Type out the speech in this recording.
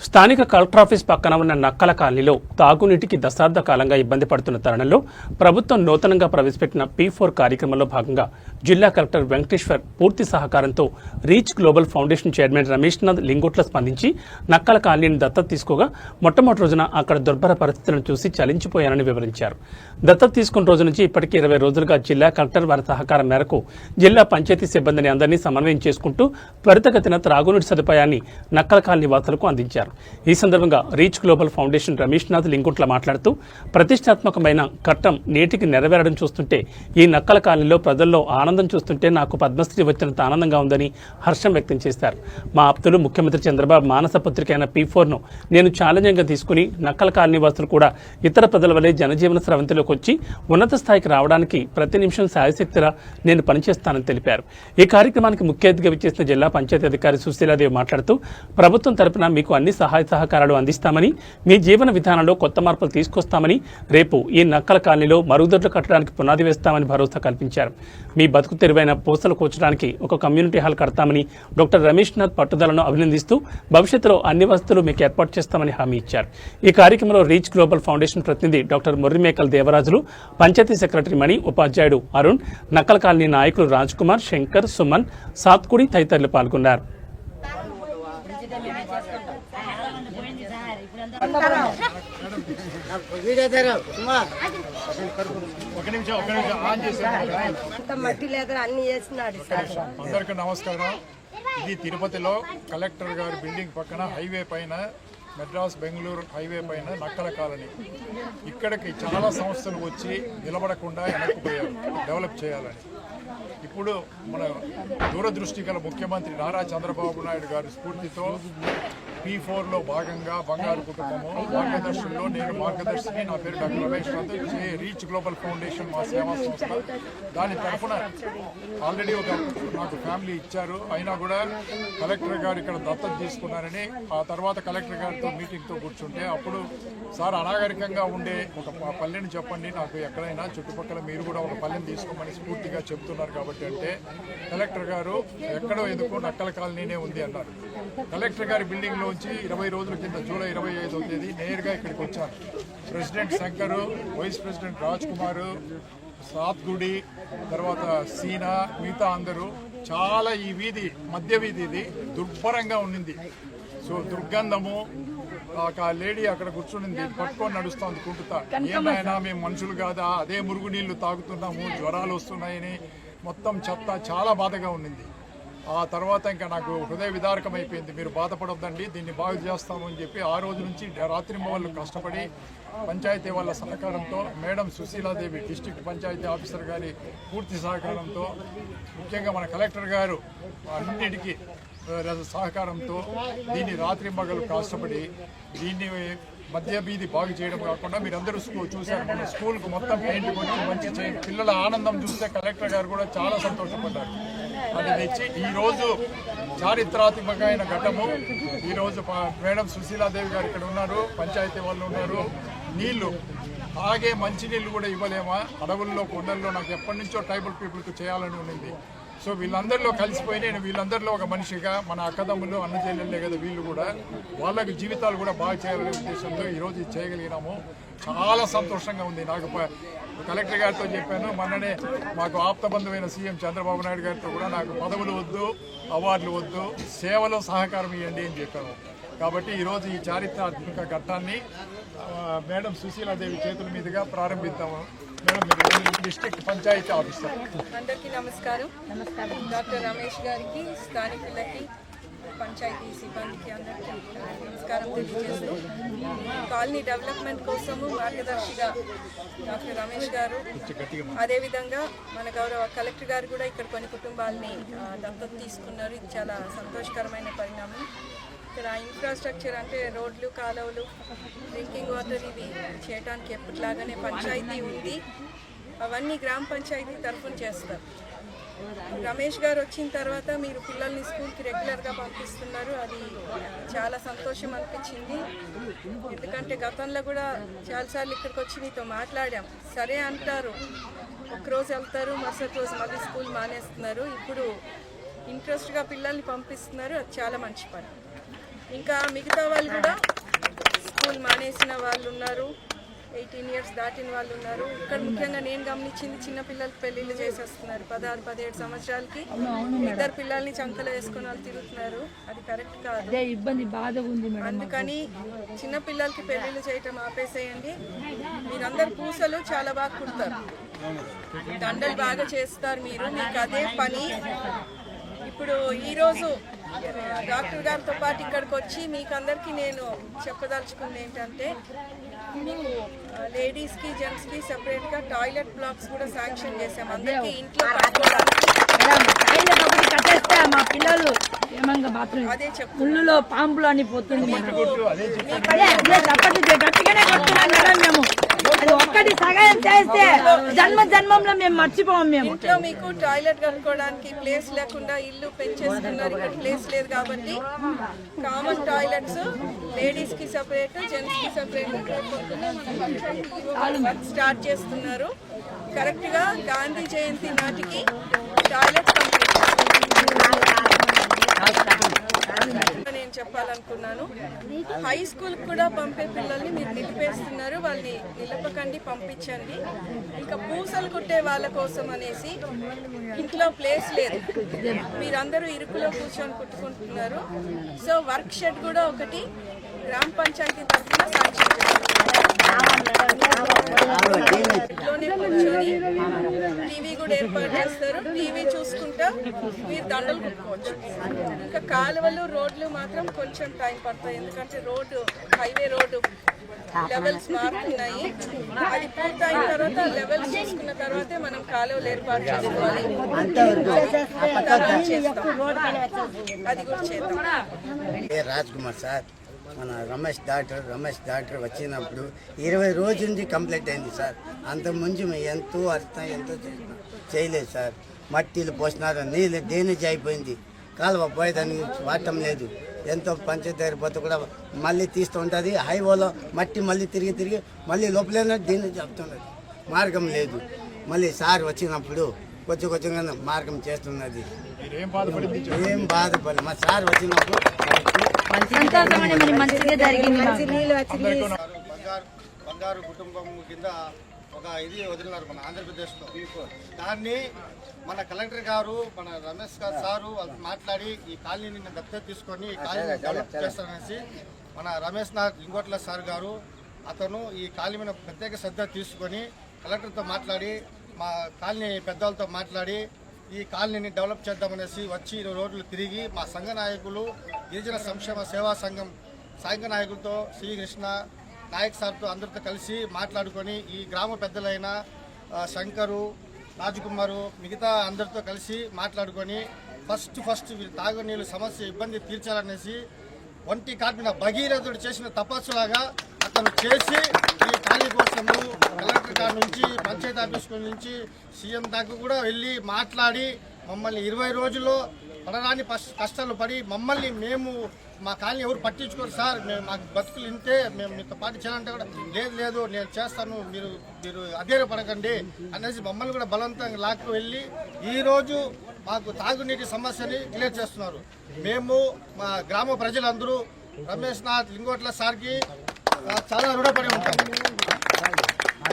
స్థానిక collector office పక్కన ఉన్న నక్కల కాలనీలో తాగునీటికి దశాబ్ద కాలంగా ఇబ్బంది పడుతున్న తరుణంలో ప్రభుత్వం నూతనంగా ప్రవేశపెట్టిన P4 కార్యక్రమంలో భాగంగా జిల్లా కలెక్టర్ వెంకటేశ్వర్ పూర్తి సహకారంతో రీచ్ గ్లోబల్ ఫౌండేషన్ చైర్మన్ రమేష్నాథ్ లింగోట్ల స్పందించి నక్కల కాలనీని దత్తత తీసుకోగా మొట్టమొదటి రోజున అక్కడ దుర్భర పరిస్థితులను చూసి చలించిపోయానని వివరించారు. దత్తత తీసుకున్న రోజు నుంచి ఇప్పటికీ 20 రోజులుగా జిల్లా కలెక్టర్ వారి సహకారం మేరకు జిల్లా పంచాయతీ సిబ్బందిని అందరినీ సమన్వయం చేసుకుంటూ త్వరితగతిన త్రాగునీటి సదుపాయాన్ని నక్కల కాలనీ వాసులకు అందించారు. ఈ సందర్భంగా రీచ్ గ్లోబల్ ఫౌండేషన్ రమేష్నాథ్ లింగుట్ల మాట్లాడుతూ ప్రతిష్టాత్మకమైన కట్టం నేటికి నెరవేరడం చూస్తుంటే ఈ నక్కల కాలనీలో ప్రజల్లో ఆనందం చూస్తుంటే నాకు పద్మశ్రీ వచ్చినంత ఆనందంగా ఉందని హర్షం వ్యక్తం చేశారు. మా ఆప్తులు ముఖ్యమంత్రి చంద్రబాబు మానస పత్రిక అయిన P4ను నేను ఛాలెంజ్గా తీసుకుని నక్కల కాలనీ వాసులు కూడా ఇతర ప్రజల వలె జనజీవన స్రవంతిలోకి వచ్చి ఉన్నత స్థాయికి రావడానికి ప్రతి నిమిషం శాయశక్తిలా నేను పనిచేస్తానని తెలిపారు. ఈ కార్యక్రమానికి ముఖ్య అతిథిగా విచ్చేసిన జిల్లా పంచాయతీ అధికారి సుశీలాదేవి మాట్లాడుతూ ప్రభుత్వం తరపున మీకు అన్ని సహాయ సహకారాలు అందిస్తామని, మీ జీవన విధానంలో కొత్త మార్పులు తీసుకొస్తామని, రేపు ఈ నక్కల కాలనీలో మరుగుదొడ్లు కట్టడానికి పునాది వేస్తామని భరోసా కల్పించారు. మీ బతుకు తెరువైన పూసలు కూర్చడానికి ఒక కమ్యూనిటీ హాల్ కడతామని డాక్టర్ రమేష్నాథ్ పట్టుదలను అభినందిస్తూ భవిష్యత్తులో అన్ని వసతులు మీకు ఏర్పాటు చేస్తామని హామీ ఇచ్చారు. ఈ కార్యక్రమంలో రీచ్ గ్లోబల్ ఫౌండేషన్ ప్రతినిధి డాక్టర్ మొర్రిమేకల్ దేవరాజులు, పంచాయతీ సెక్రటరీ మణి, ఉపాధ్యాయుడు అరుణ్, నక్కల కాలనీ నాయకులు రాజ్ కుమార్, శంకర్, సుమన్, సాత్కుడి తదితరులు పాల్గొన్నారు. మట్టి లేదా అన్ని చేస్తున్నాడు. అందరికీ నమస్కారం. ఇది తిరుపతిలో కలెక్టర్ గారి బిల్డింగ్ పక్కన హైవే పైన మెడ్రాస్ బెంగళూరు హైవే పైన నక్కల కాలనీ. ఇక్కడికి చాలా సంస్థలు వచ్చి నిలబడకుండా వెనక్కిపోయారు డెవలప్ చేయాలని. ఇప్పుడు మన దూరదృష్టి గల ముఖ్యమంత్రి నారా చంద్రబాబు నాయుడు గారి స్ఫూర్తితో P4లో భాగంగా బంగారు కుటుంబము మార్గదర్శుల్లో నేను మార్గదర్శిని. నా పేరు డాక్టర్ రమేష్నాథ్. రీచ్ గ్లోబల్ ఫౌండేషన్ మా సేవా సంస్థ. దాని తరఫున ఆల్రెడీ నాకు ఫ్యామిలీ ఇచ్చారు. అయినా కూడా కలెక్టర్ గారు ఇక్కడ దత్తత తీసుకున్నారని ఆ తర్వాత కలెక్టర్ గారితో మీటింగ్తో కూర్చుంటే అప్పుడు సార్ అనాగరికంగా ఉండే ఒక పల్లెని చెప్పండి, నాకు ఎక్కడైనా చుట్టుపక్కల మీరు కూడా ఒక పల్లెని తీసుకోమని స్ఫూర్తిగా చెప్తున్నారు కాబట్టి అంటే కలెక్టర్ గారు ఎక్కడో ఎందుకు నక్కల కాలనీనే ఉంది అన్నారు. కలెక్టర్ గారి బిల్డింగ్లో 20 రోజుల కింద జూలై 25వ తేదీ నేరుగా ఇక్కడికి వచ్చాను. President Shankar, vice president Raj Kumar, సాత్గుడి, తర్వాత సీనా, మిగతా అందరూ చాలా ఈ వీధి మధ్య వీధి ఇది దుర్భరంగా ఉండింది. సో దుర్గంధము. ఆ లేడీ అక్కడ కూర్చునింది, పట్టుకొని నడుస్తుంది కుంటుతా. ఏమైనా మేము మనుషులు కాదా, అదే మురుగునీళ్లు తాగుతున్నాము, జ్వరాలు వస్తున్నాయని మొత్తం చెత్త చాలా బాధగా ఉండింది. ఆ తర్వాత ఇంకా నాకు హృదయ విదారకం అయిపోయింది. మీరు బాధపడొద్దండి, దీన్ని బాగు చేస్తామని చెప్పి ఆ రోజు నుంచి రాత్రింబవళ్ళు కష్టపడి పంచాయతీ వాళ్ళ సహకారంతో, madam Sushiladevi district panchayati officer గారి పూర్తి సహకారంతో, ముఖ్యంగా మన కలెక్టర్ గారు అన్నిటికీ సహకారంతో దీన్ని రాత్రింబగలు కష్టపడి దీన్ని మధ్య వీధి బాగు చేయడం కాకుండా మీరందరూ చూశారు. మన స్కూల్కు మొత్తం పెయింట్ కొట్టి మంచి చేయండి. పిల్లల ఆనందం చూస్తే కలెక్టర్ గారు కూడా చాలా సంతోషపడ్డారు. అది తెచ్చి ఈరోజు చారిత్రాత్మకమైన ఘట్టము. ఈరోజు మేడం సుశీలాదేవి గారు ఇక్కడ ఉన్నారు, పంచాయతీ వాళ్ళు ఉన్నారు. నీళ్లు అలాగే మంచినీళ్ళు కూడా ఇవ్వలేమా? అడవుల్లో కొండల్లో నాకు ఎప్పటి నుంచో ట్రైబల్ పీపుల్కి చేయాలని ఉండింది. సో వీళ్ళందరిలో కలిసిపోయి నేను వీళ్ళందరిలో ఒక మనిషిగా, మన అక్కదమ్ములు అన్న చెల్లెళ్ళే కదా వీళ్ళు కూడా, వాళ్ళకి జీవితాలు కూడా బాగా చేయాలనే ఉద్దేశంతో ఈరోజు ఇది చేయగలిగినాము. చాలా సంతోషంగా ఉంది. నాకు కలెక్టర్ గారితో చెప్పాను, మొన్ననే మాకు ఆప్తబంధువైన సీఎం చంద్రబాబు నాయుడు గారితో కూడా నాకు పదవులు వద్దు, అవార్డులు వద్దు, సేవలో సహకారం ఇవ్వండి అని చెప్పాను. కాబట్టి ఈరోజు ఈ చారిత్రాత్మక ఘట్టాన్ని మేడం సుశీలాదేవి చేతుల మీదుగా ప్రారంభిద్దాము. District panchayati officer. అందరికీ నమస్కారం. డాక్టర్ రమేష్ గారికి, స్థానికులకి, పంచాయతీ సిబ్బందికి అందరికీ నమస్కారం తెలియజేస్తూ, కాలనీ డెవలప్మెంట్ కోసము మార్గదర్శిగా డాక్టర్ రమేష్ గారు, అదేవిధంగా మన గౌరవ కలెక్టర్ గారు కూడా ఇక్కడ కొన్ని కుటుంబాలని దత్తత తీసుకున్నారు. ఇది చాలా సంతోషకరమైన పరిణామం. ఇక్కడ ఇన్ఫ్రాస్ట్రక్చర్ అంటే రోడ్లు, కాలువలు, డ్రింకింగ్ వాటర్ ఇవి చేయడానికి ఎప్పటిలాగానే పంచాయతీ ఉంది. అవన్నీ గ్రామ పంచాయతీ తరఫున చేస్తారు. రమేష్ గారు వచ్చిన తర్వాత మీరు పిల్లల్ని స్కూల్కి రెగ్యులర్గా పంపిస్తున్నారు. అది చాలా సంతోషం అనిపించింది. ఎందుకంటే గతంలో కూడా చాలాసార్లు ఇక్కడికి వచ్చి మీతో మాట్లాడాం. సరే అంటారు, ఒకరోజు వెళ్తారు, మరుసటి రోజు మళ్ళీ స్కూల్ మానేస్తున్నారు. ఇప్పుడు ఇంట్రెస్ట్గా పిల్లల్ని పంపిస్తున్నారు. అది చాలా మంచి పని. ఇంకా మిగతా వాళ్ళు కూడా స్కూల్ మానేసిన వాళ్ళు ఉన్నారు, 18 ఇయర్స్ దాటిన వాళ్ళు ఉన్నారు. ఇక్కడ ముఖ్యంగా నేను గమనించింది చిన్న పిల్లలకి పెళ్లిళ్ళు చేసేస్తున్నారు. 16-17 సంవత్సరాలకి ఇద్దరు పిల్లల్ని చంకలో వేసుకొని వాళ్ళు తిరుగుతున్నారు. అది కరెక్ట్ కాదు. ఇబ్బంది బాధ ఉంది మేడం. అందుకని చిన్న పిల్లలకి పెళ్లిళ్ళు చేయటం ఆపేసేయండి. మీరందరు పూసలు చాలా బాగా కుడతారు, దండలు బాగా చేస్తారు, మీకు అదే పని. ఇప్పుడు ఈరోజు డాక్టర్ గారితో పాటు ఇక్కడికి వచ్చి మీకు అందరికీ నేను చెప్పదలుచుకుంది ఏంటంటే, మీకు లేడీస్కి జెంట్స్కి సెపరేట్గా టాయిలెట్ బ్లాక్స్ కూడా శాంక్షన్ చేసాం. అందరికీ ఇంట్లో కట్టేస్తే మా పిల్లలు ఏమంగా బాత్రూమ్ అదే చెప్పు ముళ్ళులో పాంపులు అని పోతుంది. అది ఒక్కటి సహాయం చేస్తే జన్మంలో మేము మర్చిపోం. మేము ఇంట్లో మీకు టాయిలెట్ కట్టుకోవడానికి ప్లేస్ లేకుండా ఇల్లు పెంచేసుకున్నారు, ఇక్కడ ప్లేస్ లేదు కాబట్టి కామన్ టాయిలెట్స్ లేడీస్ కి సెపరేట్, జెంట్స్ కి సెపరేట్ వర్క్ స్టార్ట్ చేస్తున్నారు. కరెక్ట్ గా గాంధీ జయంతి నాటికి టాయిలెట్ కంప్లీట్ నేను చెప్పాలనుకున్నాను. హై స్కూల్ కూడా పంపే పిల్లల్ని మీరు నిలిపేస్తున్నారు, వాళ్ళని నిలపకండి, పంపించండి. ఇంకా పూసలు కుట్టే వాళ్ళ కోసం అనేసి ఇంట్లో ప్లేస్ లేదు, మీరందరూ ఇరుకులో కూర్చొని కుట్టుకుంటున్నారు. సో వర్క్ షెడ్ కూడా ఒకటి గ్రామ పంచాయతీ తరఫున సాంక్షన్ ఇంట్లోనే కూర్చొని టీవీ కూడా ఏర్పాటు చేస్తారు. టీవీ చూసుకుంటా మీరు దండలు కుట్టుకోవచ్చు. ఇంకా కాలువలు రోడ్లు మాత్రం కొంచెం టైం పడుతుంది, ఎందుకంటే హైవే రోడ్డు లెవెల్స్ మారుతున్నాయి. అది పూర్తయిన తర్వాత లెవెల్స్ చూసుకున్న తర్వాతే మనం కాలువలు ఏర్పాటు చేసుకోవాలి. అది కూడా చేద్దాం. రాజ్ కుమార్ సార్, మన రమేష్ డాక్టర్ వచ్చినప్పుడు 20 రోజుల నుంచి కంప్లీట్ అయింది సార్. అంతకుముందు మేము ఎంతో చేయలేదు సార్. మట్టిలు పోసినారు, నీళ్ళు డ్రైనేజ్ అయిపోయింది, కాలువ పోయేదానికి వాడటం లేదు. ఎంతో పంచాయతీ పోతే కూడా మళ్ళీ తీస్తూ ఉంటుంది. హైవేలో మట్టి మళ్ళీ తిరిగి మళ్ళీ లోపలైనా డ్రైనేజ్ చెప్తున్నది, మార్గం లేదు. మళ్ళీ సార్ వచ్చినప్పుడు కొంచెం మార్గం చేస్తున్నది. ఏం బాధపడలేదు. మా సార్ వచ్చినప్పుడు బంగారు కుటుంబం కింద ఒక ఇది వదిలినారు మన ఆంధ్రప్రదేశ్లో. దాన్ని మన కలెక్టర్ గారు, మన రమేష్ గారు సారు వాళ్ళు మాట్లాడి ఈ కాలనీని దత్తత తీసుకొని ఈ కాలనీని డెవలప్ చేస్తారనేసి మన రమేష్ నాథ్ లింగోట్ల సార్ గారు అతను ఈ కాలనీ మీద ప్రత్యేక శ్రద్ధ తీసుకొని కలెక్టర్తో మాట్లాడి, మా కాలనీ పెద్దలతో మాట్లాడి ఈ కాలనీని డెవలప్ చేద్దామనేసి వచ్చి 20 రోజులు తిరిగి మా సంఘ నాయకులు, గిరిజన సంక్షేమ సేవా సంఘం సంఘ నాయకులతో శ్రీకృష్ణ నాయక్ సార్తో అందరితో కలిసి మాట్లాడుకొని ఈ గ్రామ పెద్దలైన శంకరు, రాజకుమారు, మిగతా అందరితో కలిసి మాట్లాడుకొని ఫస్ట్ వీళ్ళు తాగునీళ్ళు సమస్య ఇబ్బంది తీర్చాలనేసి ఒంటి కాటిన భగీరథుడు చేసిన తపస్సులాగా అతను చేసి ఈ ఖాళీ కోసము కలెక్టర్ గారి నుంచి పంచాయతీ ఆఫీస్ నుంచి సీఎం దాకా కూడా వెళ్ళి మాట్లాడి మమ్మల్ని 20 రోజుల్లో పడరాని కష్టాలు పడి మమ్మల్ని మా కాలనీ ఎవరు పట్టించుకోరు సార్, మాకు బతుకులు ఇంతే, మేము మీతో పాటు చేయాలంటే కూడా లేదు నేను చేస్తాను, మీరు అధైర్యపడకండి అనేసి మమ్మల్ని కూడా బలవంతంగా లాక్కు వెళ్ళి ఈరోజు మాకు తాగునీటి సమస్యని క్లియర్ చేస్తున్నారు. మేము మా గ్రామ ప్రజలందరూ రమేష్ నాథ్ లింగోట్ల సార్కి చాలా రుణపడి ఉంటాం.